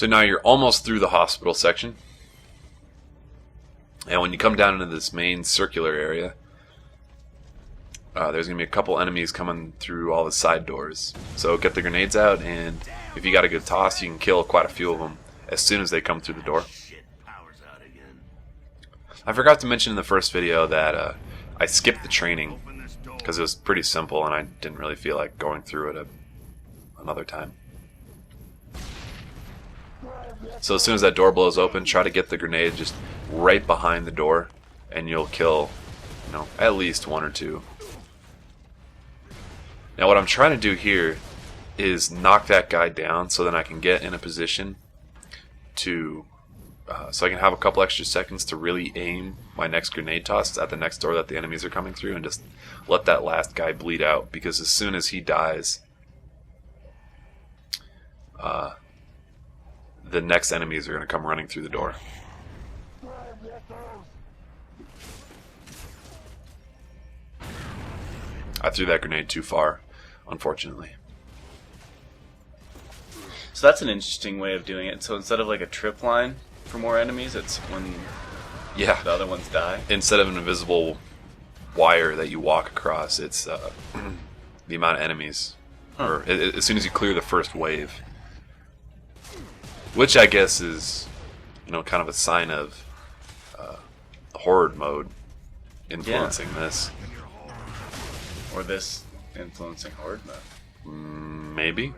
So now you're almost through the hospital section. And when you come down into this main circular area, there's going to be a couple enemies coming through all the side doors. So get the grenades out, and if you got a good toss, you can kill quite a few of them as soon as they come through the door. I forgot to mention in the first video that I skipped the training because it was pretty simple and I didn't really feel like going through it another time. So as soon as that door blows open, try to get the grenade just right behind the door, and you'll kill, you know, at least one or two. Now what I'm trying to do here is knock that guy down so then I can get in a position to, so I can have a couple extra seconds to really aim my next grenade toss at the next door that the enemies are coming through, and just let that last guy bleed out, because as soon as he dies, the next enemies are going to come running through the door. I threw that grenade too far, unfortunately. So that's an interesting way of doing it. So instead of like a trip line for more enemies, it's when the other ones die? Instead of an invisible wire that you walk across, it's the amount of enemies. Or as soon as you clear the first wave. Which I guess is, you know, kind of a sign of horde mode influencing this. Or this influencing horde mode. Maybe.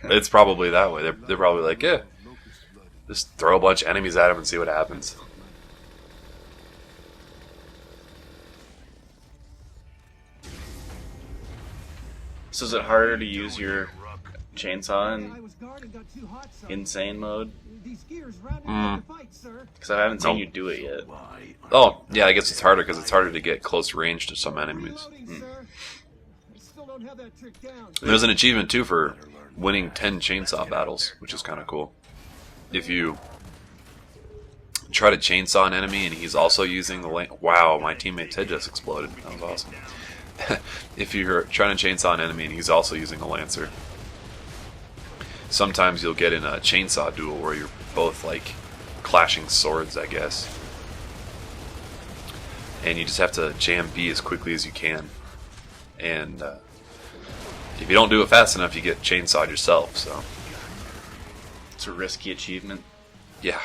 It's probably that way. They're probably like, yeah, just throw a bunch of enemies at them and see what happens. So is it harder to use your chainsaw in insane mode? Because I haven't seen you do it yet. Oh, yeah, I guess it's harder because it's harder to get close range to some enemies. There's an achievement too for winning 10 chainsaw battles, which is kind of cool. If you try to chainsaw an enemy and he's also using the wow, my teammate's head just exploded. That was awesome. If you're trying to chainsaw an enemy and he's also using a lancer, sometimes you'll get in a chainsaw duel where you're both like clashing swords, I guess. And you just have to jam B as quickly as you can. And if you don't do it fast enough, you get chainsawed yourself, so. It's a risky achievement. Yeah.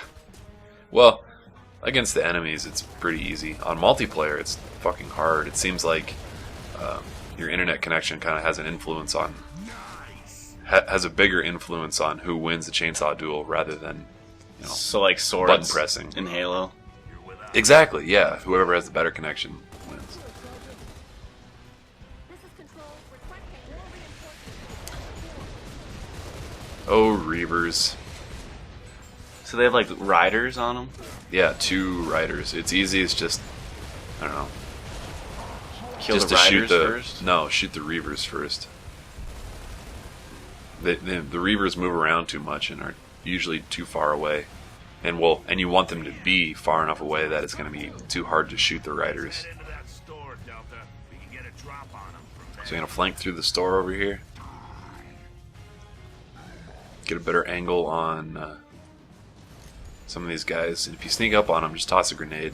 Well, against the enemies, it's pretty easy. On multiplayer, it's fucking hard. It seems like your internet connection kind of has an influence on, has a bigger influence on who wins the chainsaw duel rather than, you know, so like swords button pressing in Halo. Exactly. Yeah. Whoever has the better connection wins. Oh, Reavers. So they have like riders on them? Yeah, 2 riders. It's easy. It's just, I don't know. Kill just the to riders shoot the first? No, shoot the Reavers first. The Reavers move around too much and are usually too far away, and you want them to be far enough away that it's going to be too hard to shoot the riders. So you're going to flank through the store over here. Get a better angle on some of these guys. And if you sneak up on them, just toss a grenade.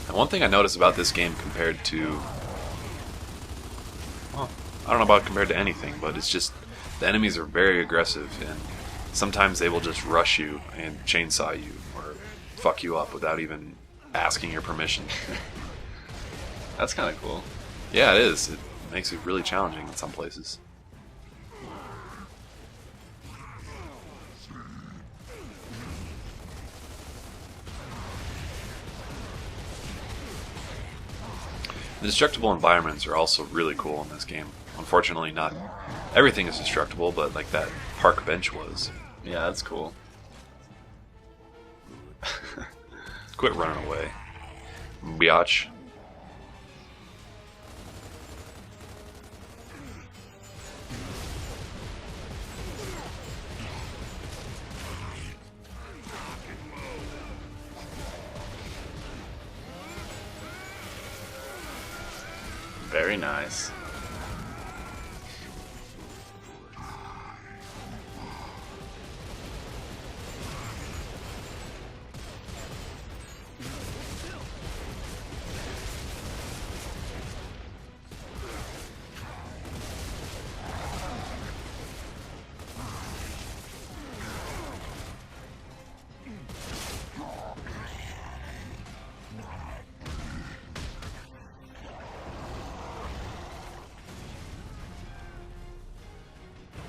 And one thing I noticed about this game compared to, well, I don't know about compared to anything, but it's just the enemies are very aggressive, and sometimes they will just rush you and chainsaw you or fuck you up without even asking your permission. That's kind of cool. Yeah, it is. It makes it really challenging in some places. The destructible environments are also really cool in this game. Unfortunately, not everything is destructible, but like that park bench was. Yeah, that's cool. Quit running away, biatch. Very nice.